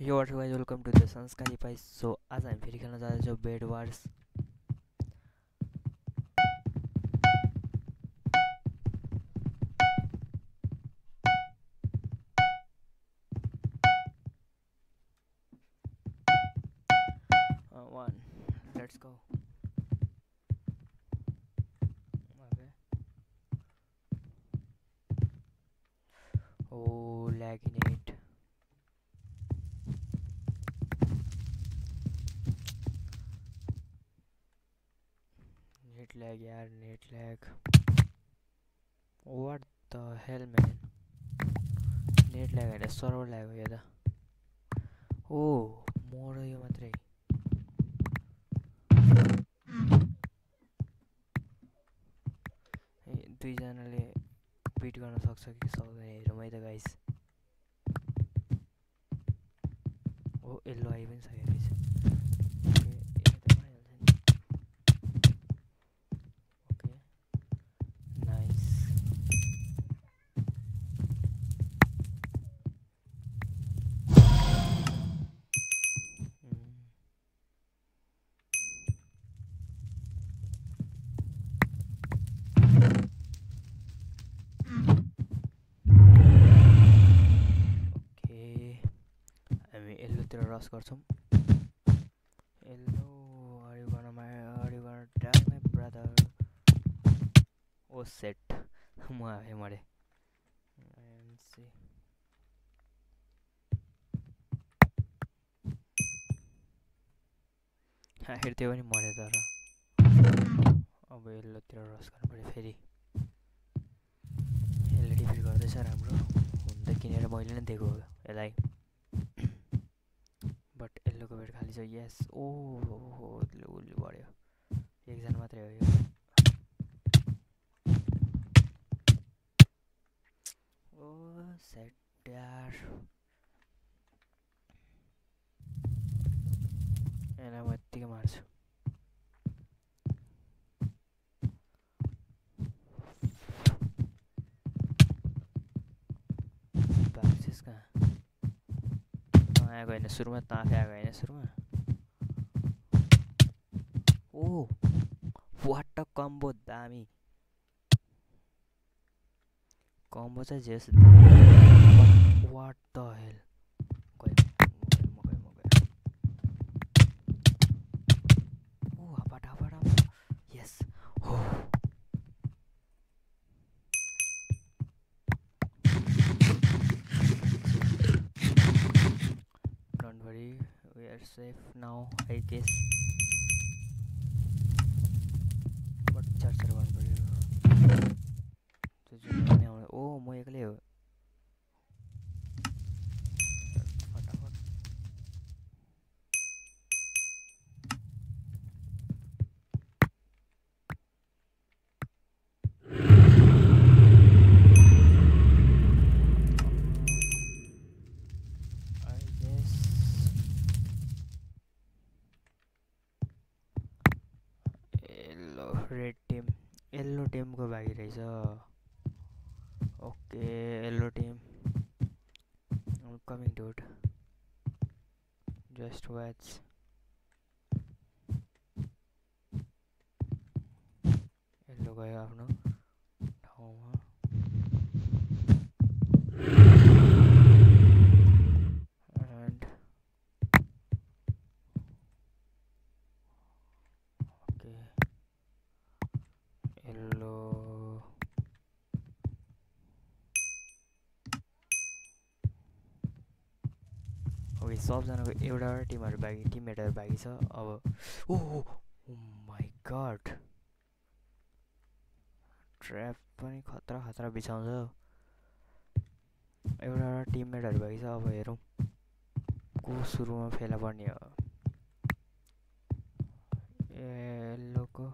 यो what's guys welcome to the Sanskari pies. So आज हामी फेरि खेल्न जाँदैछौँ bed wars. One, let's go. Okay. Oh, lagging it. Net lag, yaar, net lag. What the hell, man? Net lag and server lag हो यो त. Oh, more यो मात्रै. दुईजनाले बिट गर्न सक्छ कि सक्दैन हेरौँ है त गाइस. ओ येल्लो आइ पनि सकेको रहेछ. येल्लोतिर रस गर्छौँ. Yellow are you gonna die my brother? Oh shit. म आफै मरे. आखिर त्यो पनि मऱ्यो तर. अब येल्लोतिर रस गर्नु पऱ्यो फेरि. यसले डिफिट गर्दैछ राम्रो. हुन त किनेर मैले नै दिएको हो यसलाई. बट येल्लोको बेड खाली छ. यस. ओ उल्लु बढ्यो. एकजना मात्रै हो यो. ओ सेट यार. यसलाई म यत्तिकै मार्छु. भाग्छस् कहाँ आएको होइन सुरुमा. त आफै आएको होइन सुरुमा. Oh what a combo. दामी कम्बो चाहिँ जेस. What the hell. ओ हपाट हपाट हपाट. यस. हो don't worry we are safe now I guess. But charger गर्नु पऱ्यो. त्यो जुन पनि आउने. ओ म एक्लै हो. फटाफट. I guess yellow red team. Yellow टिमको भागी रहेछ. Okay yellow team I'm coming dude. Just watch. Yellow गयो आफ्नो ठाउँमा. And okay yellow. ओके सबजनाको एउटा टिममेटहरू बाँकी छ अब. ओ माई गड. ट्र्याप पनि खतरा खतरा बिछाउँछ. एउटा टिममेटहरू बाँकी छ. अब हेरौँ को सुरुमा फेला पर्ने हो. येल्लोको.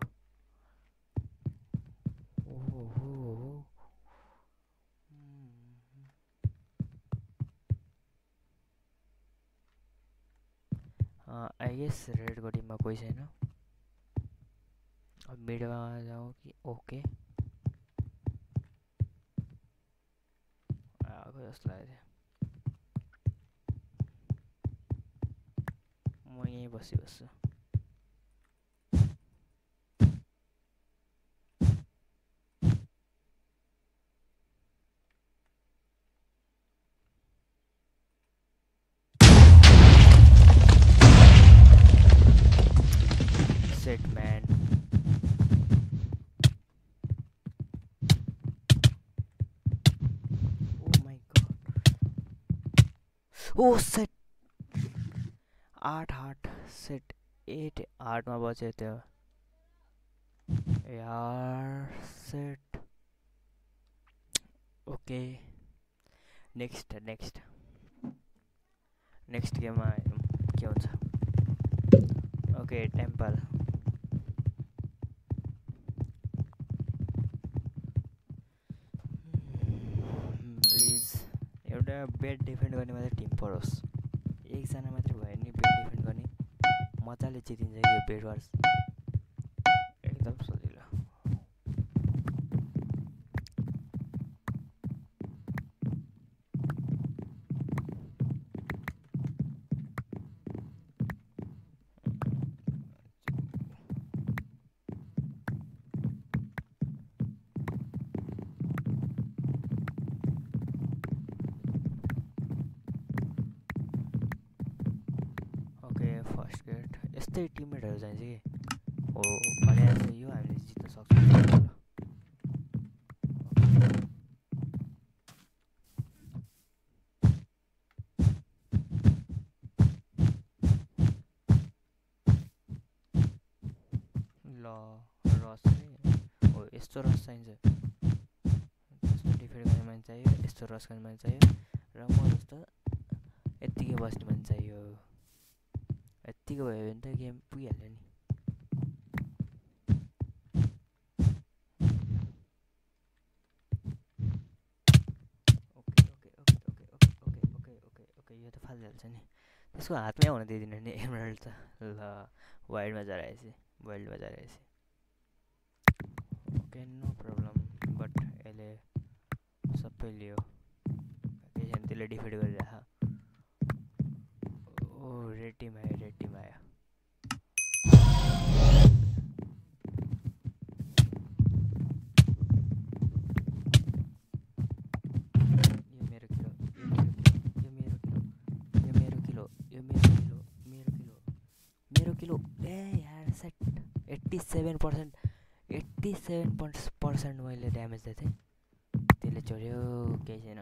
ओहो आई गेस रेडको टिममा कोही छैन. अब मिडमा जाउँ कि. ओके आएको जस्तो लाग्यो. म यहीँ बसिबस्छु set man oh my god oh set 8 set 8 8 मा बच्यो त्यो यार सेट ओके नेक्स्ट गेममा हेरौँ के हुन्छ ओके टेम्पल प्लिज एउटा बेड डिफेन्ड गर्ने मात्रै टिम परोस् एकजना मात्रै भयो नि बेड डिफेन्ड गर्ने मजाले जितिन्छ कि यो बेड वार्स एकदम सजिलो फर्स्ट गेट यस्तै टिममेटहरू चाहिन्छ कि हो भने यो हामीले जित्न सक्छौँ ल रस हो यस्तो रस चाहिन्छ यस्तो डिफेन्ड गर्ने मान्छे चाहियो यस्तो रस गर्ने मान्छे चाहियो र म जस्तो यत्तिकै बस्ने मान्छे चाहियो यत्तिकै भयो भने त गेम पुगिहाल्यो नि ओके यो त फालिहाल्छ नि त्यसको हातमै आउन दिँदैन नि एमराल्ड त ल वाइल्डमा झराएपछि ओके नो प्रब्लम बट यसले सबै लियो केही छैन त्यसले डिफेन्ड गरिराख ओ रेड टिम आयो किलो ए यार सेट 87% मैले ड्यामेज दिएको थिएँ त्यसले चोर्यो केही छैन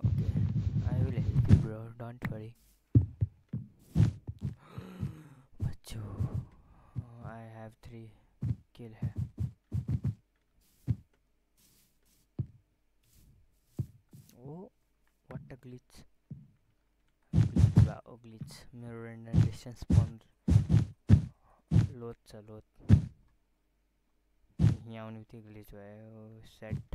okay I will help you bro don't worry बच्चो आई हैव 3 किल है oh what a glitch glitch मेरो रेन्डर डिस्टेन्स लोड छ यहाँ आउने बित्तिकै ग्लिच भयो सेट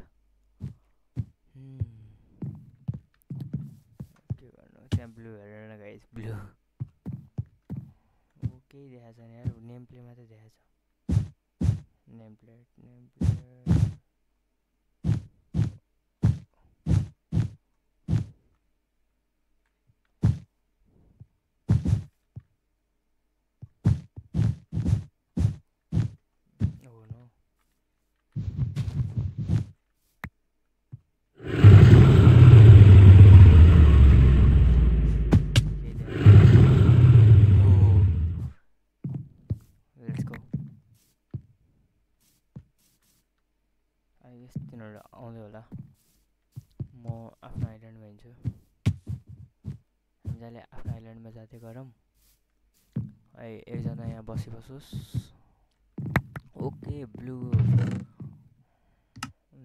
के गर्नु त्यहाँ ब्लू हेरेर गाइस ब्लू केही देखाएको छैन यार नेम प्लेट मात्रै देखाएको छ नेम प्लेट तिनीहरू आउँदै होला म आफ्नो आइल्यान्डमा हिँड्छु हामीले आफ्नो आइल्यान्डमा जाँदै गरौँ है एकजना यहाँ बसिबसोस् ओके ब्लू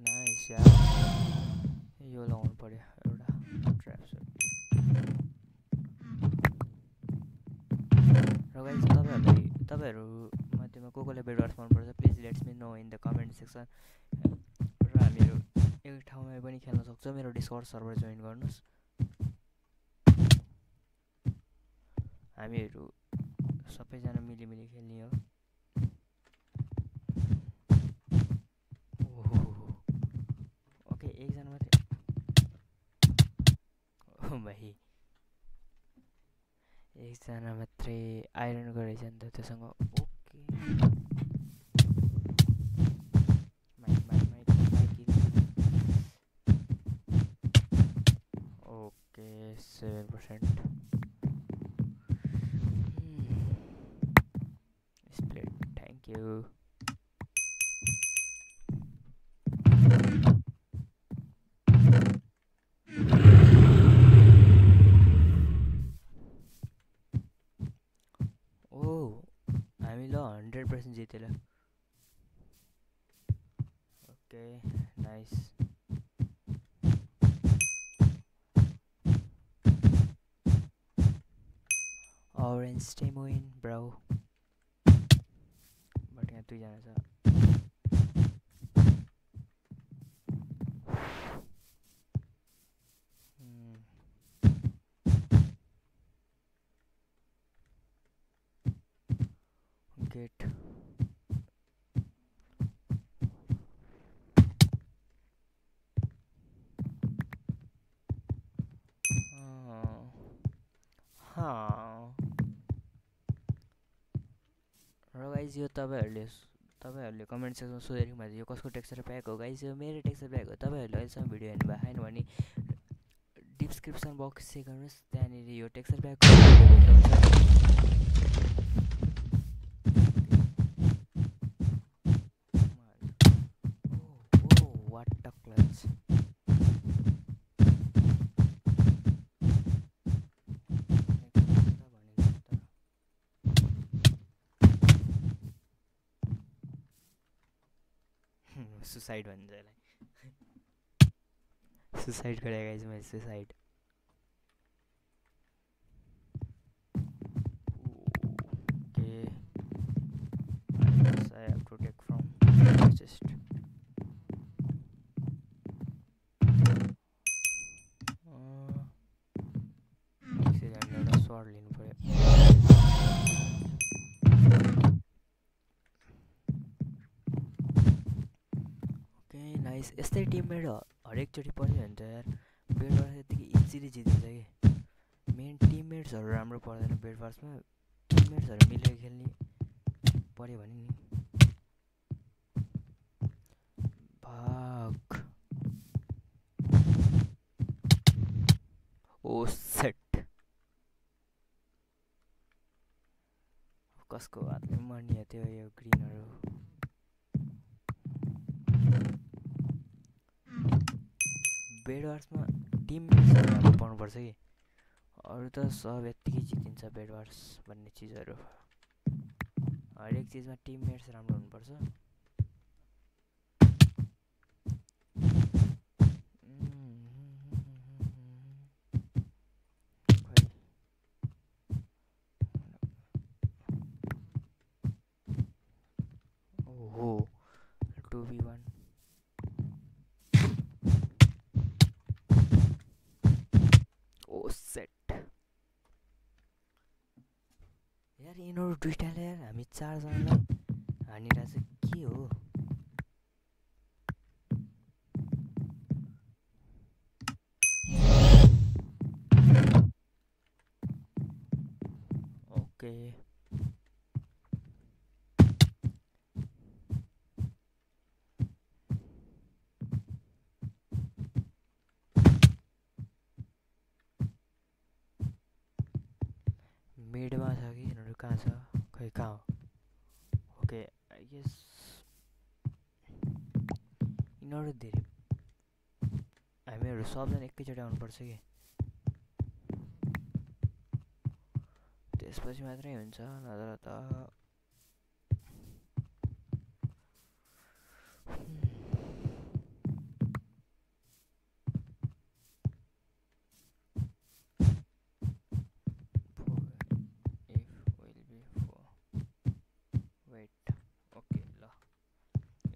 नाइस यार यो लगाउनु पर्यो एउटा ट्र्याप सुट र गाइस तपाईँहरू मध्येमा कसले बेडवार्स मनपर्छ please let's me know in the comment section र हामीहरू एक ठाउँमा पनि खेल्न सक्छौँ मेरो डिस्कर्ड सर्भर जोइन गर्नुहोस् हामीहरू सबैजना मिलिमिलि खेल्ने हो ओके एकजना मात्रै भाइ एकजना मात्रै आइरन गरेछ नि त त्योसँग okay okay 7% split thank you हामी ल 100% जितेला okay nice orange team win bro but यहाँ दुईजना छ गेट र गाइज यो तपाईहरुले कमेन्ट सेक्सनमा सोधेको मा यो कसको टेक्सचर प्याक हो गाइज यो मेरो टेक्सचर प्याक हो तपाईहरुले अहिलेसम्म भिडियो हेर्नु भएको छैन भने डिस्क्रिप्सन बक्स चेक गर्नुस् त्यहाँनिर यो texture pack what a clutch suicide भन्छ यसलाई सुसाइड गरे गाइस मैले suicide okay I have to take from just एउटा स्वार्ड लिनु पर्यो ओके नाइस यस्तै टिममेट हरेकचोटि पर्यो भने त यार बेडवार्स यतिकै इजिली जितिन्छ कि मेन टिममेट्सहरू राम्रो पर्दैन बेडवार्समा टिममेट्सहरू मिलेर खेल्ने पर्यो भने नि भाग ओ सेट कसको हातले मर्निया थियो यो ग्रिनहरू बेडवार्समा टिममेट्सहरू राम्रो पाउनुपर्छ कि अरू त सब यत्तिकै जितिन्छ बेडवार्स भन्ने चिजहरू हरेक चिजमा टिममेट्स राम्रो हुनुपर्छ ओहो 2v1 ओ सेट यार यिनीहरू दुईटाले यार हामी चारजनालाई हानिरहेको चाहिँ के हो ओके मिडमा छ कि यिनीहरू कहाँ छ खै कहाँ हो ओके आई गेस यिनीहरू धेरै हामीहरू सबजना एकैचोटि आउनुपर्छ कि त्यसपछि मात्रै हुन्छ नत्र त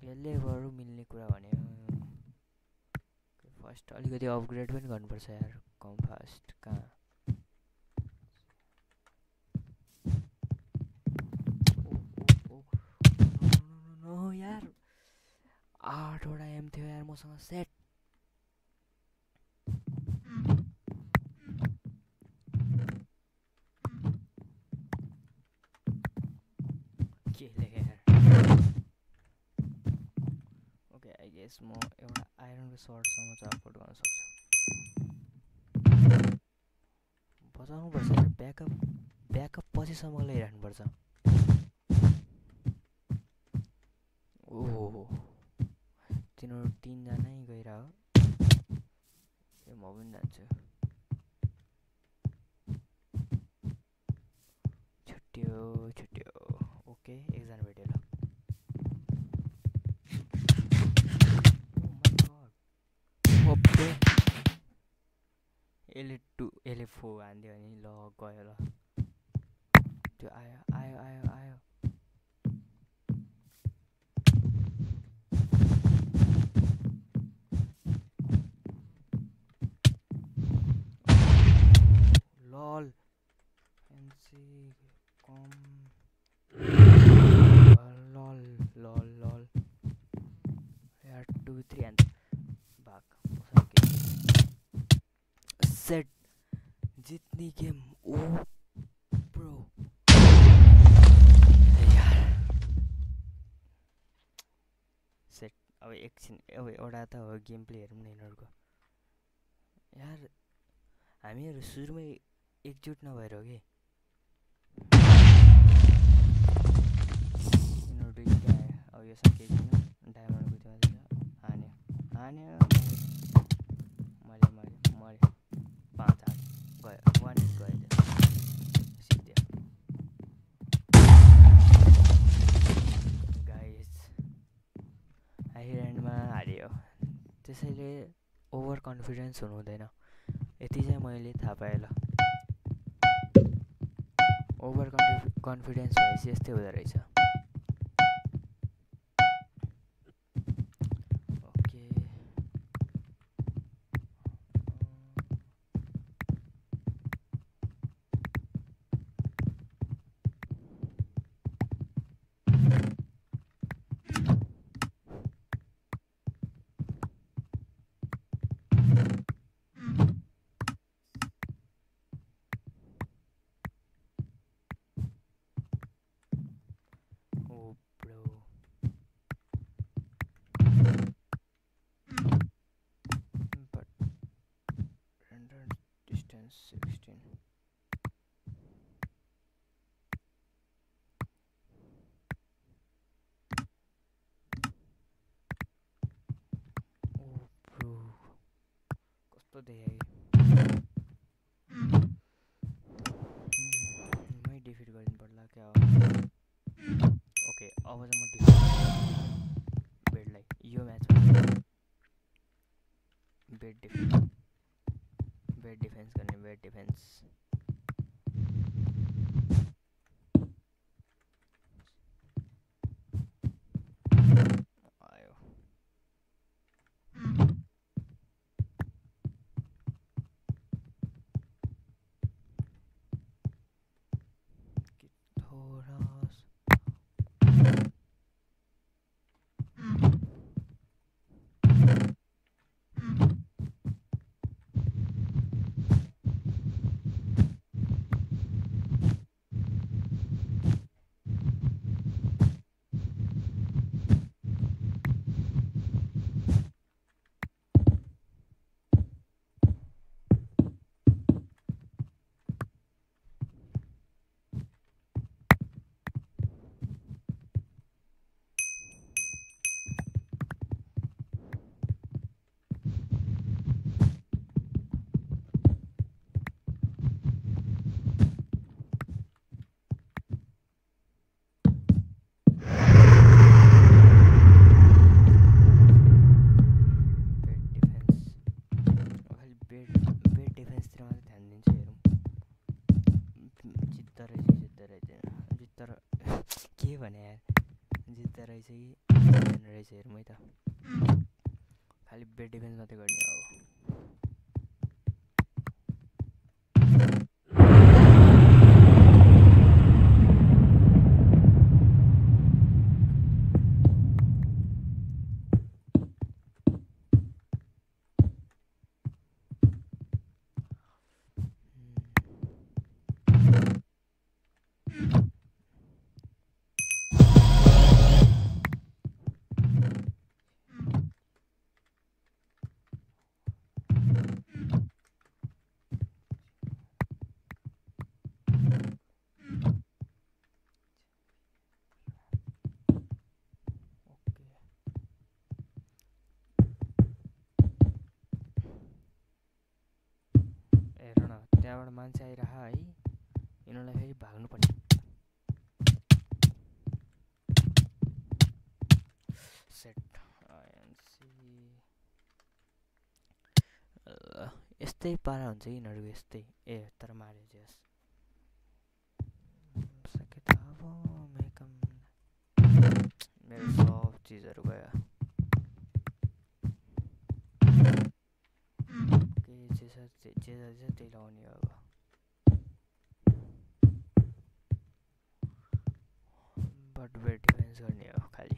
यसले बरु मिल्ने कुरा भन्यो फर्स्ट अलिकति अपग्रेड पनि गर्नुपर्छ यार कम फास्ट कहाँ नो यार 8वटा एम थियो यार मसँग सेट केस म एउटा आइरनको सर्टसम्म चाहिँ अफोर्ड गर्न सक्छु। बचाउनुपर्छ यार, ब्याकअप पछिसम्म ल्याइराख्नुपर्छ। ओहो तिनीहरू 3 जनै गइरह ए म पनि जान्छु। छुट्यो ओके एकजना भेट्यो ल। यसले 4 हान्दियो भने ल गयो ल। त्यो आयो लल एनसी कम लल यार 2 3 एन्ड भाग सेट जित्ने गेम ओ ब्रो यार सेट। अब एकछिन अब एउटा त हो गेम प्ले हेरौँ न यिनीहरूको। यार हामीहरू सुरुमै एकजुट नभएर हो कि यिनीहरू दुईटा आयो। अब यो सकेको छैन डायमन्डको त्यो हान्यो मैले 5 हात गयो 1 हिट गयो त्यो सिद्धि गाइस आइरनमा हार्यो। त्यसैले ओभर कन्फिडेन्स हुनु हुँदैन, यति चाहिँ मैले थाहा पाएँ ल। ओभर कन्फिडेन्स भएपछि यस्तै हुँदो रहेछ। ओके distance 16 ओ ब्रो कस्तो देखायो मै डिफिट गरिदिनु पर्ला क्या हो। ओके अब चाहिँ म डिफिट बेडलाई यो म्याचमा बेड डिफेन्स गर्ने बेड डिफेन्स आयो। थोड़ा के भने यार जित्दा रहेछ कि जित्दैन रहेछ हेरौँ है त। खालि बेड डिफेन्स मात्रै गर्ने अब। त्यहाँबाट मान्छे आइरह है यिनीहरूलाई फेरि भाग्नु पर्ने सेट यस्तै पारा हुन्छ कि यिनीहरूको यस्तै ए तर मार्यो जस मेरो सब चिजहरू गयो केही जे छ त्यही लाउने हो अब बट वेट डिफेन्स गर्ने हो खालि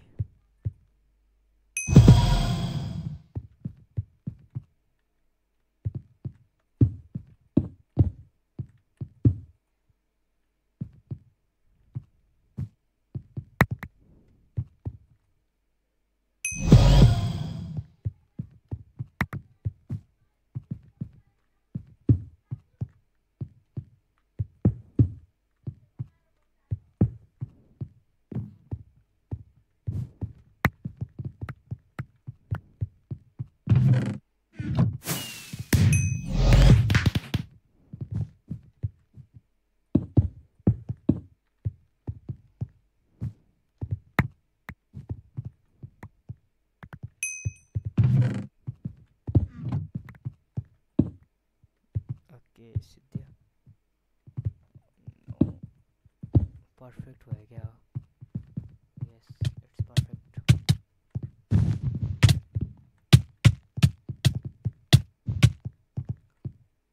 सिद्धियो पर्फेक्ट भयो क्या हो यस इट्स पर्फेक्ट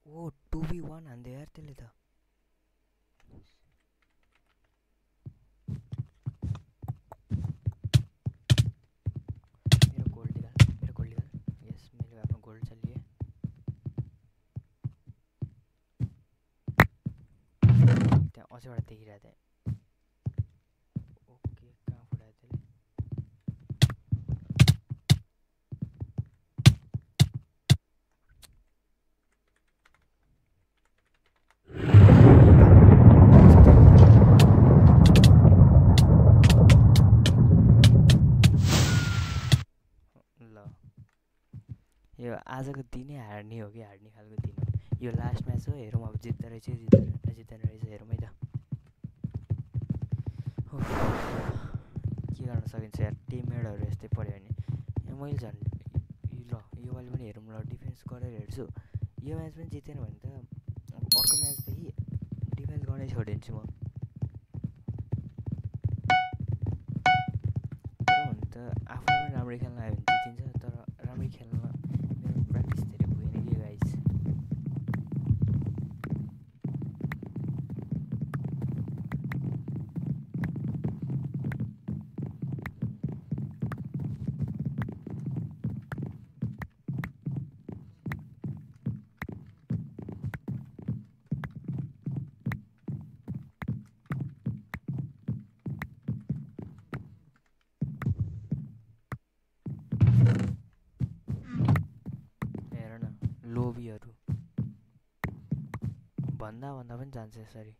ओ 2v1 हान्दै यार त्यसले त मेरो गोल्ड निकाल यस मैले आफ्नो गोल्ड चलिए त्यहाँ अझैबाट देखिरहेको थिएँ ओके कहाँ फुटायो त्यसले ल यो आजको दिनै हार्ने हो कि हार्ने खालको दिन हो यो लास्ट म्याच हो हेरौँ अब जित्दो रहेछ जित्दैन रहेछ हेरौँ है त के गर्न सकिन्छ यार टिममेटहरू यस्तै पऱ्यो भने मैले झन् ल योपालि पनि हेरौँ ल डिफेन्स गरेर हेर्छु यो म्याच पनि जितेन भने त अर्को म्याचदेखि डिफेन्स गर्नै छोडिदिन्छु म त आफूलाई पनि राम्ररी खेल्न आयो भने जितिन्छ तर राम्ररी खेल्न मेरो प्र्याक्टिस धेरै भएन कि गाइज लोभीहरू भन्दा पनि जान्छ यसरी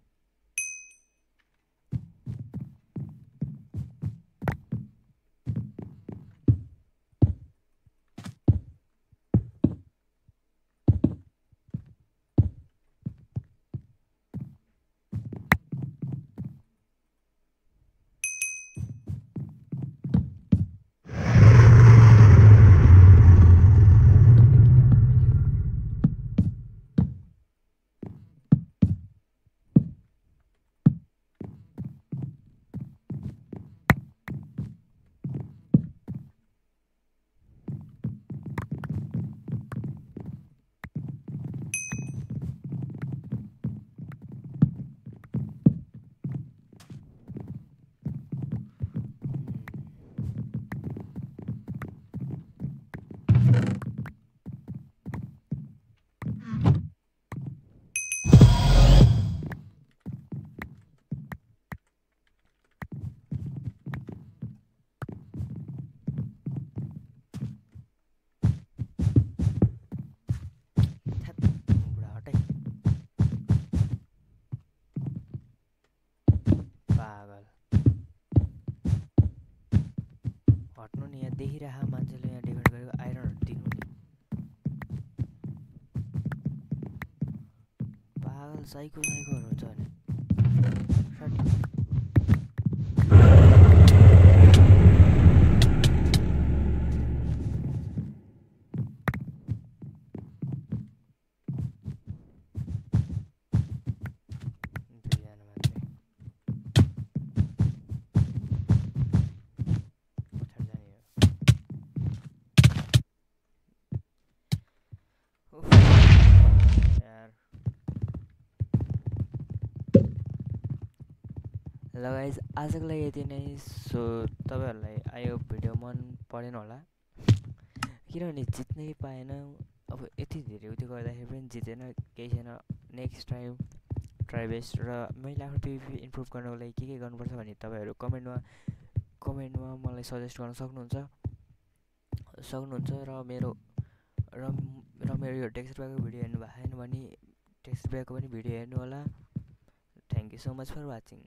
हट्नु नि यहाँ देखिरह मान्छेले यहाँ डिफेन्ड गरेको आइरनहरू दिनु नि साइको साइकोहरू हुन्छ भने ल गाइज आजको लागि यति नै। सो तपाईँहरूलाई आयो भिडियो मन परेन होला किनभने जित्नै पाएन। अब यति धेरै उयो गर्दाखेरि पनि जितेन, केही छैन। Next time try best. र मैले आफ्नो पिभी इम्प्रुभ गर्नको लागि के गर्नुपर्छ भने तपाईँहरू कमेन्टमा मलाई सजेस्ट गर्न सक्नुहुन्छ। र मेरो यो टेक्स्ट ब्याकको भिडियो हेर्नु भएको छैन भने टेक्स्ट ब्याकको पनि भिडियो हेर्नु होला। Thank you so much for watching.